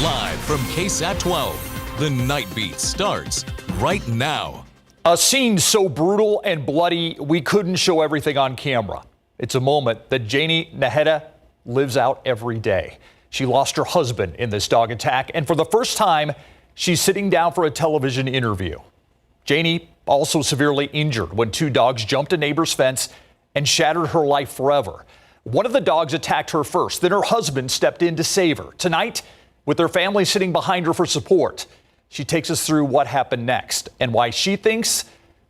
Live from KSAT 12, the Nightbeat starts right now. A scene so brutal and bloody, we couldn't show everything on camera. It's a moment that Janie Naheda lives out every day. She lost her husband in this dog attack, and for the first time, she's sitting down for a television interview. Janie also severely injured when two dogs jumped a neighbor's fence and shattered her life forever. One of the dogs attacked her first, then her husband stepped in to save her. Tonight, with her family sitting behind her for support, she takes us through what happened next and why she thinks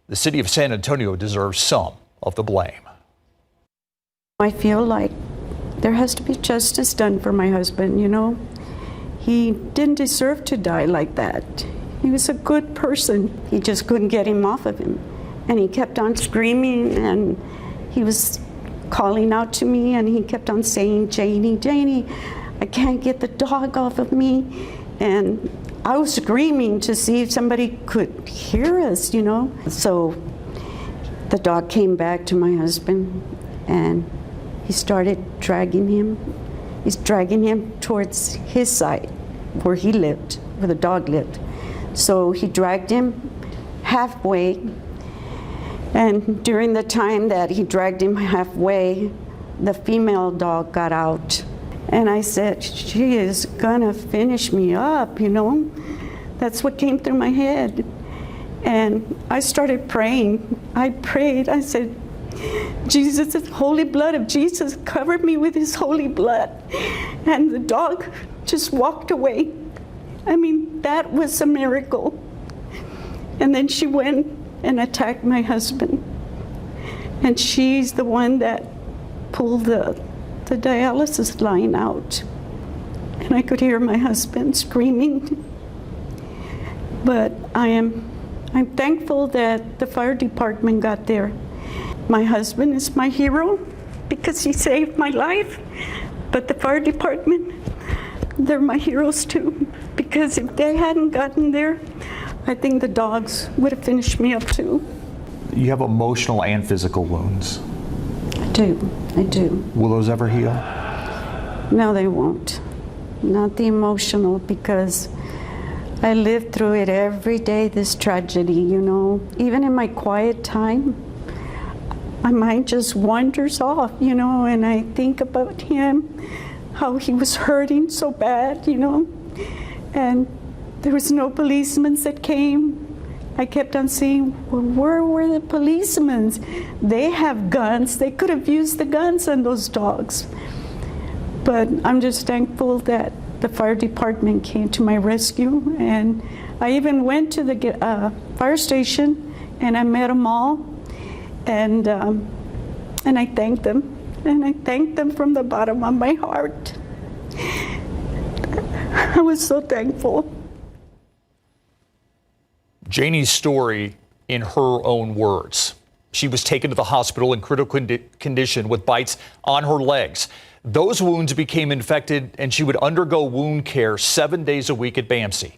the city of San Antonio deserves some of the blame. I feel like there has to be justice done for my husband, you know. He didn't deserve to die like that. He was a good person. He just couldn't get him off of him. And he kept on screaming, and he was calling out to me, and he kept on saying, Janie, Janie, I can't get the dog off of me. And I was screaming to see if somebody could hear us, you know. So the dog came back to my husband, and he started dragging him. He's dragging him towards his side, where he lived, where the dog lived. So he dragged him halfway, and during the time that he dragged him halfway, the female dog got out. And I said, she is gonna finish me up, you know? That's what came through my head. And I started praying. I prayed, I said, Jesus, the holy blood of Jesus covered me with his holy blood. And the dog just walked away. I mean, that was a miracle. And then she went and attacked my husband. And she's the one that pulled the dialysis line out. And I could hear my husband screaming. But I'm thankful that the fire department got there. My husband is my hero because he saved my life. But the fire department, they're my heroes too. Because if they hadn't gotten there, I think the dogs would have finished me up too. You have emotional and physical wounds. I do. Will those ever heal? No, they won't. Not the emotional, because I live through it every day, this tragedy, you know. Even in my quiet time, my mind just wanders off, you know, and I think about him, how he was hurting so bad, you know. And there was no policemen that came. I kept on saying, well, where were the policemen? They have guns. They could have used the guns on those dogs. But I'm just thankful that the fire department came to my rescue. And I even went to the fire station, and I met them all. And I thanked them. And I thanked them from the bottom of my heart. I was so thankful. Janie's story in her own words. She was taken to the hospital in critical condition with bites on her legs. Those wounds became infected, and she would undergo wound care 7 days a week at BAMC.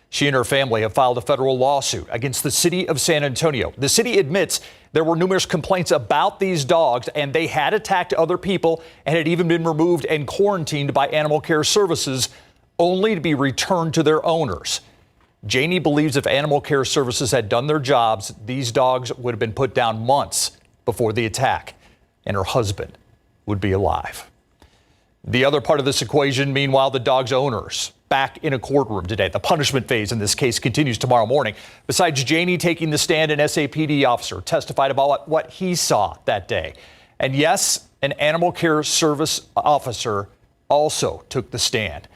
She and her family have filed a federal lawsuit against the city of San Antonio. The city admits there were numerous complaints about these dogs, and they had attacked other people and had even been removed and quarantined by Animal Care Services, only to be returned to their owners. Janie believes if Animal Care Services had done their jobs, these dogs would have been put down months before the attack, and her husband would be alive. The other part of this equation, meanwhile, the dog's owners back in a courtroom today. The punishment phase in this case continues tomorrow morning. Besides Janie taking the stand, an SAPD officer testified about what he saw that day. And yes, an Animal Care Service officer also took the stand.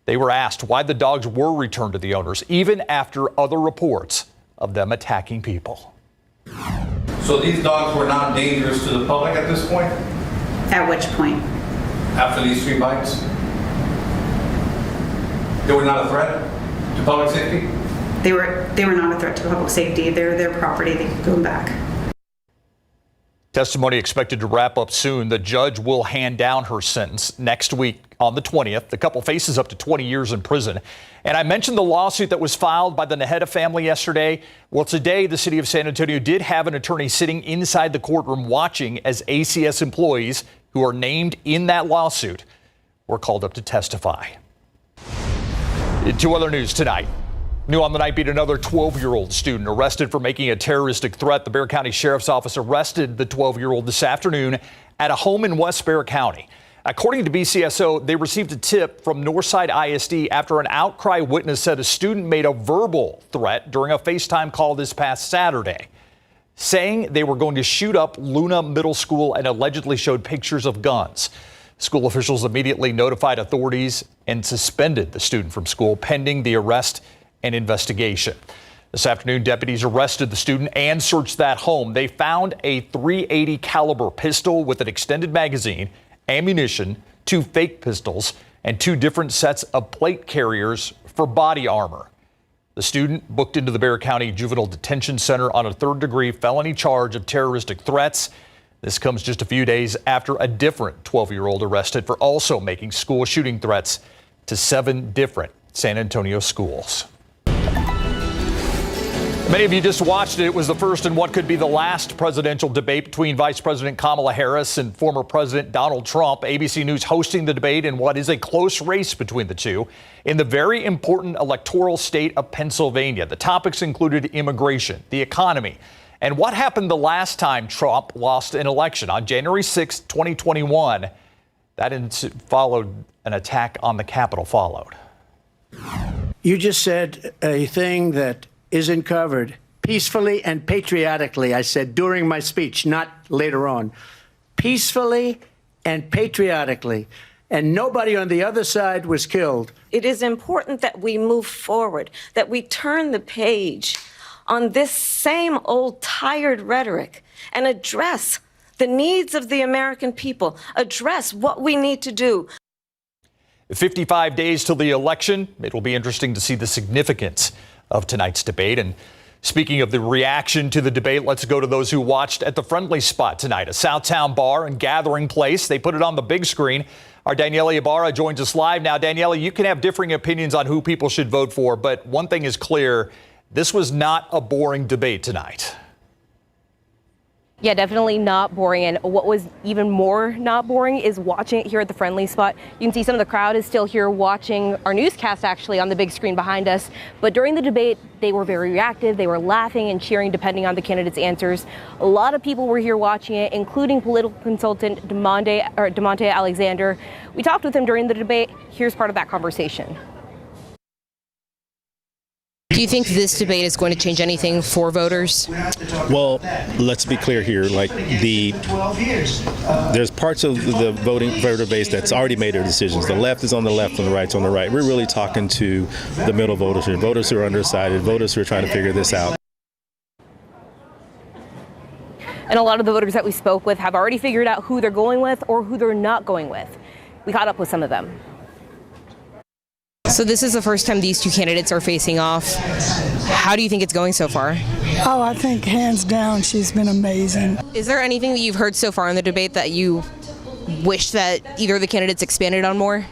They were asked why the dogs were returned to the owners, even after other reports of them attacking people. So these dogs were not dangerous to the public at this point? At which point? After these 3 bites? They were not a threat to public safety? They were not a threat to public safety. They're their property. They can go back. Testimony expected to wrap up soon. The judge will hand down her sentence next week on the 20th. The couple faces up to 20 years in prison. And I mentioned the lawsuit that was filed by the Naheda family yesterday. Well, today, the city of San Antonio did have an attorney sitting inside the courtroom watching as ACS employees who are named in that lawsuit were called up to testify. Two other news tonight. New on the Nightbeat, another 12-year-old student arrested for making a terroristic threat. The Bexar County Sheriff's Office arrested the 12-year-old this afternoon at a home in West Bexar County. According to BCSO, they received a tip from Northside ISD after an outcry witness said a student made a verbal threat during a FaceTime call this past Saturday, saying they were going to shoot up Luna Middle School and allegedly showed pictures of guns. School officials immediately notified authorities and suspended the student from school pending the arrest and investigation. This afternoon, deputies arrested the student and searched that home. They found a .380 caliber pistol with an extended magazine, ammunition, 2 fake pistols, and 2 different sets of plate carriers for body armor. The student booked into the Bexar County Juvenile Detention Center on a 3rd-degree felony charge of terroristic threats. This comes just a few days after a different 12-year-old arrested for also making school shooting threats to 7 different San Antonio schools. Many of you just watched it. It was the first in what could be the last presidential debate between Vice President Kamala Harris and former President Donald Trump. ABC News hosting the debate in what is a close race between the two in the very important electoral state of Pennsylvania. The topics included immigration, the economy, and what happened the last time Trump lost an election on January 6, 2021. That followed an attack on the Capitol followed. You just said a thing that isn't covered. Peacefully and patriotically, I said during my speech, not later on. Peacefully and patriotically. And nobody on the other side was killed. It is important that we move forward, that we turn the page on this same old tired rhetoric and address the needs of the American people, address what we need to do. 55 days till the election. It will be interesting to see the significance of tonight's debate. And speaking of the reaction to the debate, let's go to those who watched at the Friendly Spot tonight, a Southtown bar and gathering place. They put it on the big screen. Our Daniela Ibarra joins us live now. Daniela, you can have differing opinions on who people should vote for, but one thing is clear. This was not a boring debate tonight. Yeah, definitely not boring. And what was even more not boring is watching it here at the Friendly Spot. You can see some of the crowd is still here watching our newscast actually on the big screen behind us. But during the debate, they were very reactive. They were laughing and cheering depending on the candidates' answers. A lot of people were here watching it, including political consultant Demonte Alexander. We talked with him during the debate. Here's part of that conversation. Do you think this debate is going to change anything for voters? Well, let's be clear here. Like there's parts of the voter base that's already made their decisions. The left is on the left and the right's on the right. We're really talking to the middle voters here, voters who are undecided, voters who are trying to figure this out. And a lot of the voters that we spoke with have already figured out who they're going with or who they're not going with. We caught up with some of them. So this is the first time these two candidates are facing off. How do you think it's going so far? Oh, I think hands down she's been amazing. Is there anything that you've heard so far in the debate that you wish that either of the candidates expanded on more?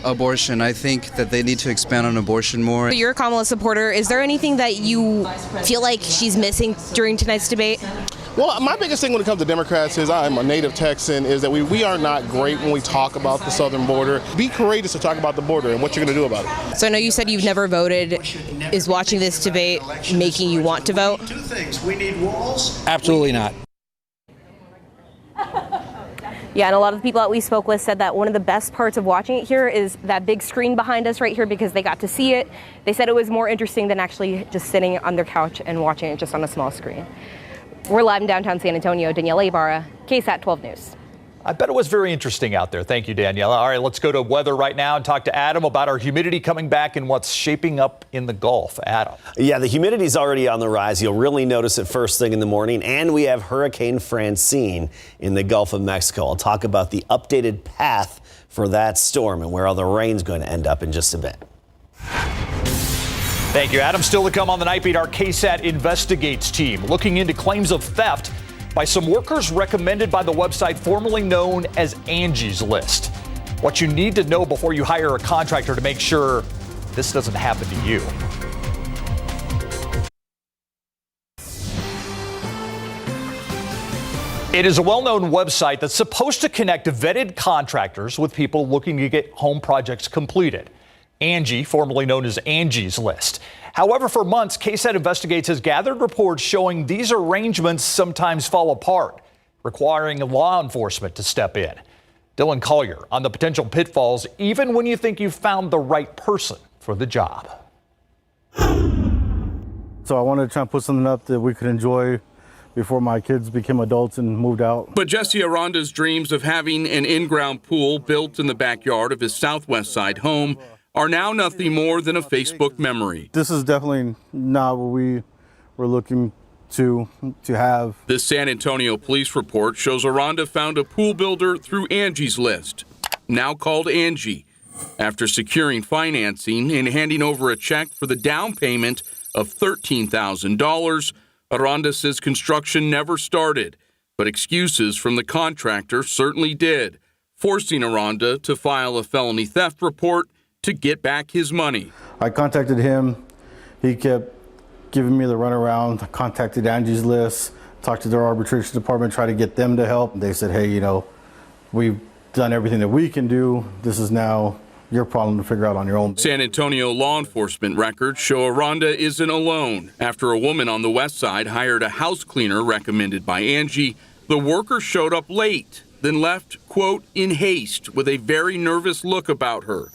Abortion. I think that they need to expand on abortion more. So you're a Kamala supporter. Is there anything that you feel like she's missing during tonight's debate? Well, my biggest thing when it comes to Democrats is I'm a native Texan, is that we are not great when we talk about the southern border. Be courageous to talk about the border and what you're going to do about it. So I know you said you've never voted. Is watching this debate making you want to vote? Two things. We need walls. Absolutely not. Yeah, and a lot of the people that we spoke with said that one of the best parts of watching it here is that big screen behind us right here because they got to see it. They said it was more interesting than actually just sitting on their couch and watching it just on a small screen. We're live in downtown San Antonio. Daniela Ibarra, KSAT 12 News. I bet it was very interesting out there. Thank you, Daniela. All right, let's go to weather right now and talk to Adam about our humidity coming back and what's shaping up in the Gulf. Adam. Yeah, the humidity is already on the rise. You'll really notice it first thing in the morning. And we have Hurricane Francine in the Gulf of Mexico. I'll talk about the updated path for that storm and where all the rain's going to end up in just a bit. Thank you, Adam. Still to come on the Nightbeat, our KSAT Investigates team looking into claims of theft by some workers recommended by the website formerly known as Angies List. What you need to know before you hire a contractor to make sure this doesn't happen to you. It is a well-known website that's supposed to connect vetted contractors with people looking to get home projects completed. Angie, formerly known as Angies List. However, for months, KSAT Investigates has gathered reports showing these arrangements sometimes fall apart, requiring law enforcement to step in. Dylan Collier on the potential pitfalls, even when you think you've found the right person for the job. So I wanted to try and put something up that we could enjoy before my kids became adults and moved out. But Jesse Aranda's dreams of having an in-ground pool built in the backyard of his southwest side home are now nothing more than a Facebook memory. This is definitely not what we were looking to have. This San Antonio police report shows Aranda found a pool builder through Angies List, now called Angie, after securing financing and handing over a check for the down payment of $13,000. Aranda says construction never started, but excuses from the contractor certainly did, forcing Aranda to file a felony theft report to get back his money. I contacted him. He kept giving me the runaround. I contacted Angies List, talked to their arbitration department, tried to get them to help. They said, hey, we've done everything that we can do. This is now your problem to figure out on your own. San Antonio law enforcement records show Aranda isn't alone. After a woman on the west side hired a house cleaner recommended by Angie, the worker showed up late, then left, quote, in haste with a very nervous look about her.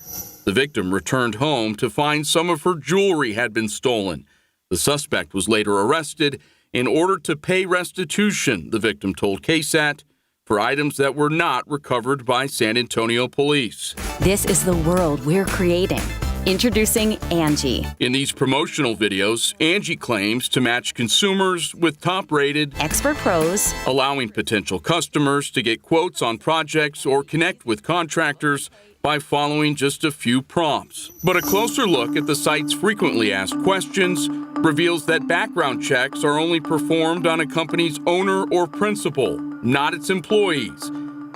The victim returned home to find some of her jewelry had been stolen. The suspect was later arrested in order to pay restitution, the victim told KSAT, for items that were not recovered by San Antonio police. This is the world we're creating. Introducing Angie. In these promotional videos, Angie claims to match consumers with top-rated expert pros, allowing potential customers to get quotes on projects or connect with contractors by following just a few prompts. But a closer look at the site's frequently asked questions reveals that background checks are only performed on a company's owner or principal, not its employees.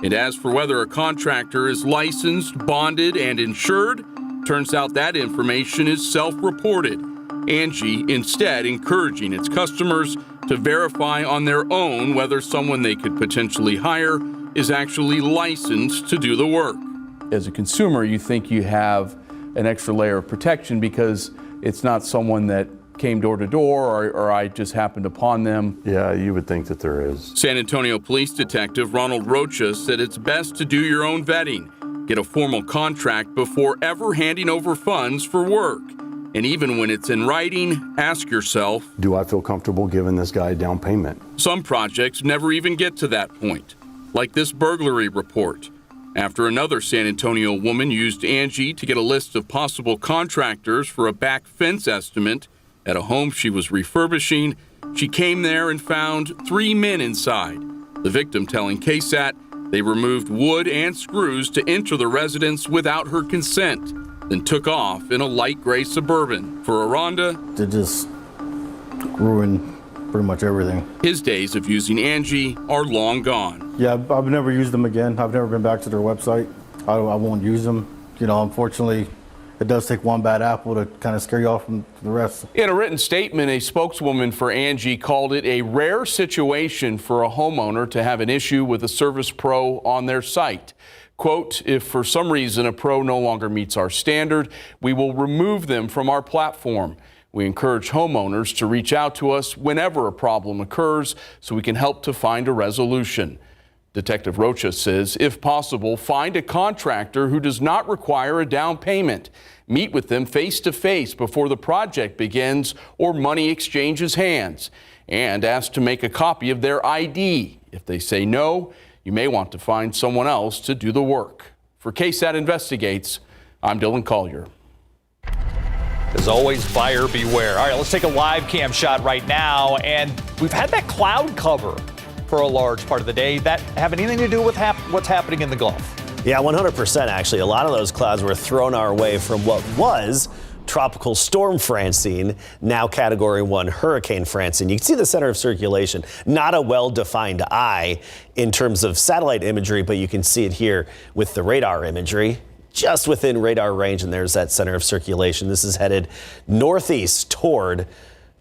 And as for whether a contractor is licensed, bonded, and insured, turns out that information is self-reported. Angie instead encouraging its customers to verify on their own whether someone they could potentially hire is actually licensed to do the work. As a consumer, you think you have an extra layer of protection because it's not someone that came door to door or I just happened upon them. Yeah, you would think that there is. San Antonio Police Detective Ronald Rocha said it's best to do your own vetting. Get a formal contract before ever handing over funds for work. And even when it's in writing, ask yourself, do I feel comfortable giving this guy a down payment? Some projects never even get to that point, like this burglary report. After another San Antonio woman used Angie to get a list of possible contractors for a back fence estimate at a home she was refurbishing, she came there and found 3 men inside. The victim telling KSAT they removed wood and screws to enter the residence without her consent, then took off in a light gray Suburban. For Aranda, they just ruined pretty much everything. His days of using Angie are long gone. Yeah, I've never used them again. I've never been back to their website. I won't use them. Unfortunately, it does take one bad apple to kind of scare you off from the rest. In a written statement, a spokeswoman for Angie called it a rare situation for a homeowner to have an issue with a service pro on their site. Quote, if for some reason a pro no longer meets our standard, we will remove them from our platform. We encourage homeowners to reach out to us whenever a problem occurs so we can help to find a resolution. Detective Rocha says, if possible, find a contractor who does not require a down payment. Meet with them face-to-face before the project begins or money exchanges hands. And ask to make a copy of their ID. If they say no, you may want to find someone else to do the work. For KSAT Investigates, I'm Dylan Collier. As always, buyer beware. All right, let's take a live cam shot right now. And we've had that cloud cover for a large part of the day. That have anything to do with what's happening in the Gulf? Yeah, 100% actually. A lot of those clouds were thrown our way from what was Tropical Storm Francine, now Category 1 Hurricane Francine. You can see the center of circulation, not a well-defined eye in terms of satellite imagery, but you can see it here with the radar imagery. Just within radar range, and there's that center of circulation. This is headed northeast toward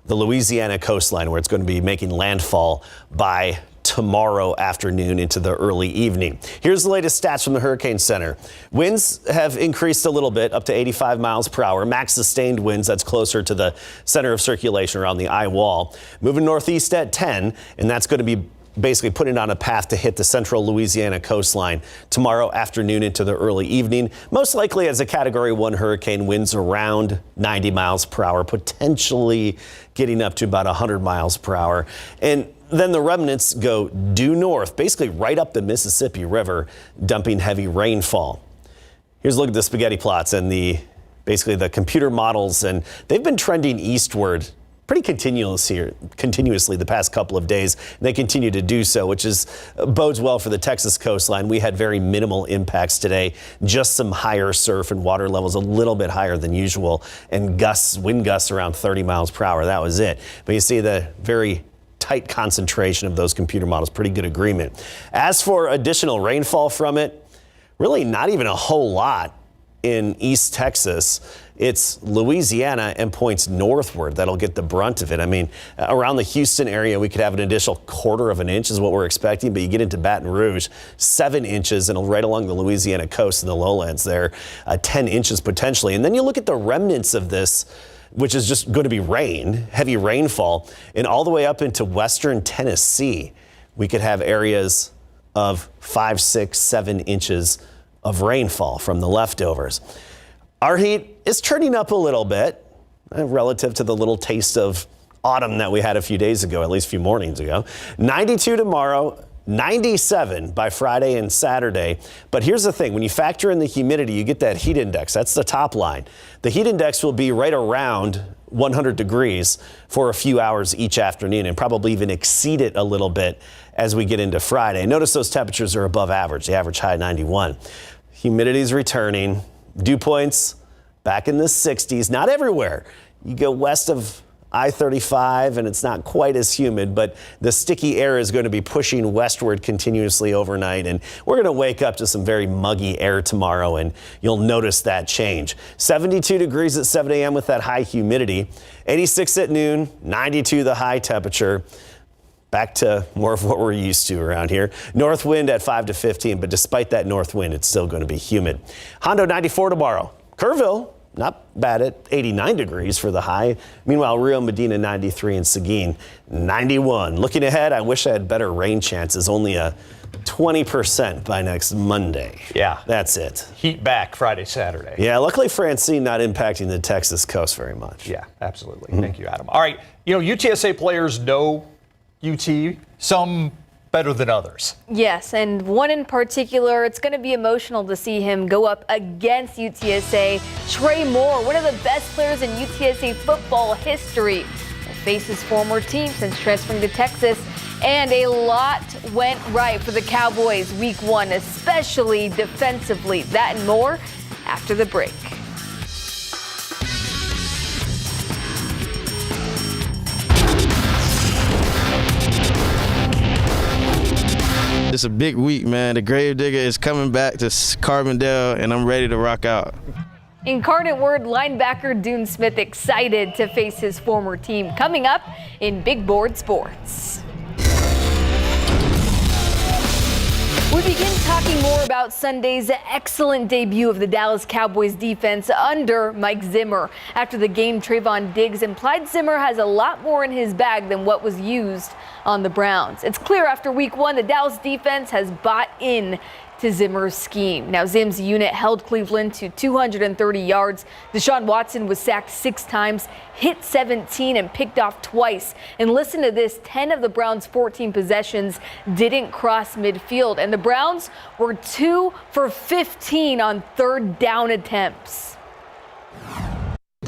the Louisiana coastline, where it's going to be making landfall by tomorrow afternoon into the early evening. Here's the latest stats from the Hurricane Center. Winds have increased a little bit, up to 85 miles per hour. Max sustained winds, that's closer to the center of circulation around the eye wall. Moving northeast at 10, and that's going to be basically putting it on a path to hit the central Louisiana coastline tomorrow afternoon into the early evening. Most likely as a Category 1 hurricane, winds around 90 miles per hour, potentially getting up to about 100 miles per hour. And then the remnants go due north, basically right up the Mississippi River, dumping heavy rainfall. Here's a look at the spaghetti plots and basically the computer models, and they've been trending eastward pretty continuously the past couple of days. They continue to do so, which bodes well for the Texas coastline. We had very minimal impacts today, just some higher surf and water levels, a little bit higher than usual, and wind gusts around 30 miles per hour. That was it. But you see the very tight concentration of those computer models, pretty good agreement. As for additional rainfall from it, really not even a whole lot in East Texas. It's Louisiana and points northward that'll get the brunt of it. I mean, around the Houston area, we could have an additional 1/4 of an inch is what we're expecting, but you get into Baton Rouge, 7 inches, and right along the Louisiana coast and the lowlands there, 10 inches potentially. And then you look at the remnants of this, which is just going to be rain, heavy rainfall, and all the way up into western Tennessee. We could have areas of 5, 6, 7 inches of rainfall from the leftovers. Our heat is turning up a little bit relative to the little taste of autumn that we had a few days ago, at least a few mornings ago. 92 tomorrow, 97 by Friday and Saturday. But here's the thing, when you factor in the humidity, you get that heat index. That's the top line. The heat index will be right around 100 degrees for a few hours each afternoon and probably even exceed it a little bit as we get into Friday. Notice those temperatures are above average, the average high 91. Humidity is returning. Dew points back in the 60s, not everywhere. You go west of I-35 and it's not quite as humid, but the sticky air is going to be pushing westward continuously overnight, and we're going to wake up to some very muggy air tomorrow, and you'll notice that change. 72 degrees at 7 a.m. with that high humidity, 86 at noon, 92 the high temperature. Back to more of what we're used to around here. North wind at 5 to 15, but despite that north wind, it's still going to be humid. Hondo 94 tomorrow. Kerrville, not bad at 89 degrees for the high. Meanwhile, Rio Medina 93 and Seguin 91. Looking ahead, I wish I had better rain chances. Only a 20% by next Monday. Yeah. That's it. Heat back Friday, Saturday. Yeah, luckily Francine not impacting the Texas coast very much. Yeah, absolutely. Thank you, Adam. All right, UTSA players know UT, some better than others. Yes, and one in particular, it's going to be emotional to see him go up against UTSA. Trey Moore, one of the best players in UTSA football history, will face his former team since transferring to Texas. And a lot went right for the Cowboys week 1, especially defensively. That and more after the break. It's a big week, man. The Gravedigger is coming back to Carbondale, and I'm ready to rock out. Incarnate Word linebacker Dune Smith excited to face his former team. Coming up in Big Board Sports. We begin talking more about Sunday's excellent debut of the Dallas Cowboys defense under Mike Zimmer. After the game, Trayvon Diggs implied Zimmer has a lot more in his bag than what was used on the Browns. It's clear after week 1 the Dallas defense has bought in to Zimmer's scheme. Now, Zim's unit held Cleveland to 230 yards. Deshaun Watson was sacked 6 times, hit 17, and picked off twice. And listen to this, 10 of the Browns' 14 possessions didn't cross midfield. And the Browns were 2 for 15 on 3rd down attempts.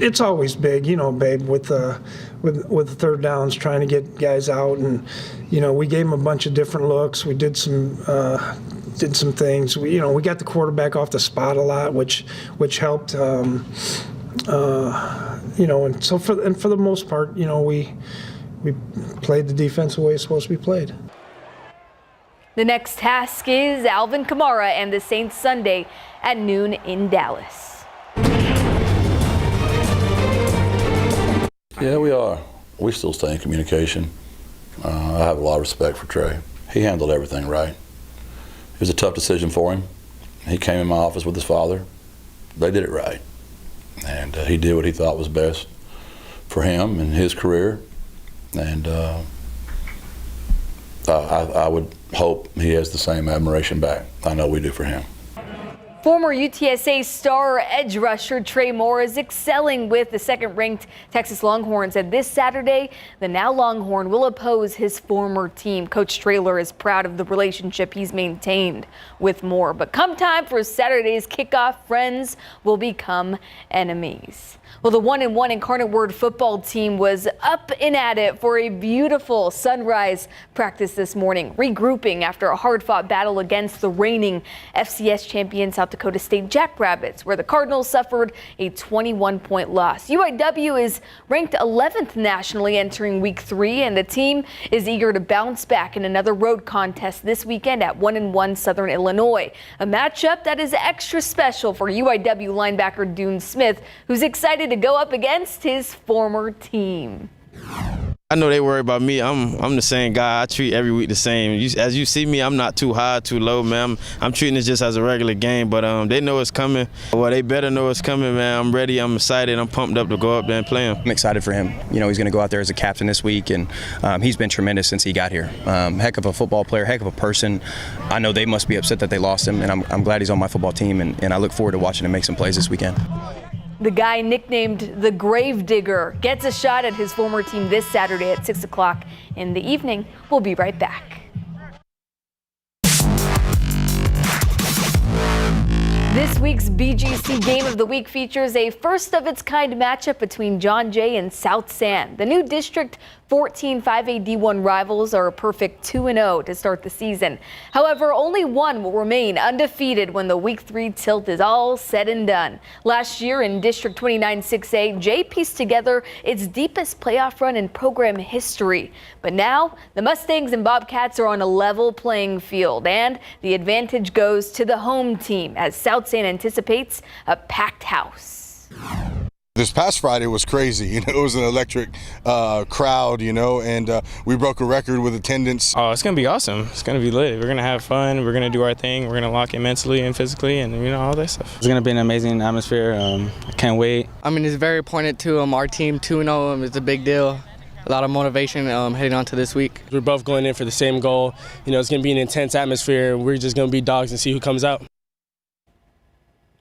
It's always big, babe, with the 3rd downs, trying to get guys out, and we gave them a bunch of different looks. We did some things. We got the quarterback off the spot a lot, which helped. And so for the most part, we played the defense the way it's supposed to be played. The next task is Alvin Kamara and the Saints Sunday at noon in Dallas. Yeah, we are. We still stay in communication. I have a lot of respect for Trey. He handled everything right. It was a tough decision for him. He came in my office with his father. They did it right. And he did what he thought was best for him and his career. And I would hope he has the same admiration back. I know we do for him. Former UTSA star edge rusher Trey Moore is excelling with the second-ranked Texas Longhorns, and this Saturday, the now Longhorn will oppose his former team. Coach Traylor is proud of the relationship he's maintained with Moore, but come time for Saturday's kickoff, friends will become enemies. Well, the 1-1 Incarnate Word football team was up and at it for a beautiful sunrise practice this morning, regrouping after a hard-fought battle against the reigning FCS champion South Dakota State Jackrabbits, where the Cardinals suffered a 21-point loss. UIW is ranked 11th nationally entering week 3, and the team is eager to bounce back in another road contest this weekend at 1-1 Southern Illinois, a matchup that is extra special for UIW linebacker Dune Smith, who's excited to go up against his former team. I know they worry about me. I'm the same guy. I treat every week the same. As you see me, I'm not too high, too low, man. I'm treating it just as a regular game, but they know it's coming. Well, they better know it's coming, man. I'm ready. I'm excited. I'm pumped up to go up there and play him. I'm excited for him. You know, he's going to go out there as a captain this week, and he's been tremendous since he got here. Heck of a football player, heck of a person. I know they must be upset that they lost him, and I'm glad he's on my football team, and I look forward to watching him make some plays this weekend. The guy nicknamed the Gravedigger gets a shot at his former team this Saturday at 6 o'clock in the evening. We'll be right back. This week's BGC Game of the Week features a first-of-its-kind matchup between John Jay and South San. The new District 14 5A D1 rivals are a perfect 2-0 to start the season. However, only one will remain undefeated when the Week 3 tilt is all said and done. Last year in District 29 6A, Jay pieced together its deepest playoff run in program history. But now, the Mustangs and Bobcats are on a level playing field, and the advantage goes to the home team as South San anticipates a packed house. This past Friday was crazy. It was an electric crowd, and we broke a record with attendance. Oh, it's going to be awesome. It's going to be lit. We're going to have fun. We're going to do our thing. We're going to lock in mentally and physically and, all that stuff. It's going to be an amazing atmosphere. I can't wait. I mean, it's very important to our team. 2-0 it's a big deal. A lot of motivation heading on to this week. We're both going in for the same goal. It's going to be an intense atmosphere. We're just going to be dogs and see who comes out.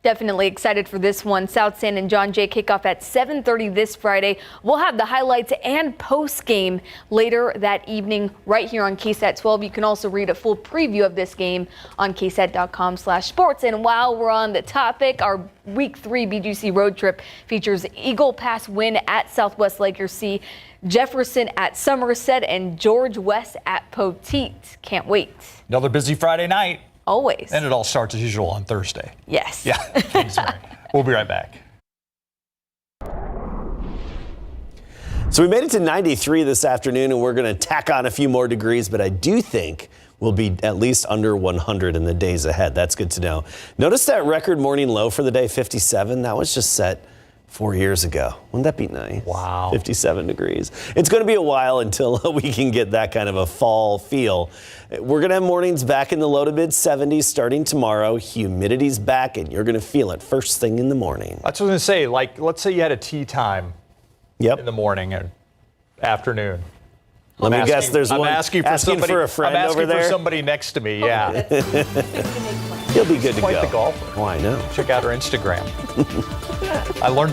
Definitely excited for this one. South San and John Jay kick off at 7:30 this Friday. We'll have the highlights and post game later that evening right here on KSAT 12. You can also read a full preview of this game on ksat.com/sports. And while we're on the topic, our Week 3 BGC road trip features Eagle Pass win at Southwest Legacy, Jefferson at Somerset, and George West at Poteet. Can't wait. Another busy Friday night. Always. And it all starts as usual on Thursday. Yes. Yeah. We'll be right back. So we made it to 93 this afternoon, and we're going to tack on a few more degrees, but I do think we'll be at least under 100 in the days ahead. That's good to know. Notice that record morning low for the day, 57. That was just set 4 years ago. Wouldn't that be nice? Wow. 57 degrees. It's going to be a while until we can get that kind of a fall feel. We're going to have mornings back in the low to mid 70s starting tomorrow. Humidity's back, and you're going to feel it first thing in the morning. That's what I was going to say. Like, let's say you had a tea time in the morning and afternoon. Let me guess, there's I'm one asking for somebody, for a friend I'm asking over there. for somebody next to me, yeah. He'll be good to Quite go. the golfer. Oh, I know. Check out her Instagram. I learned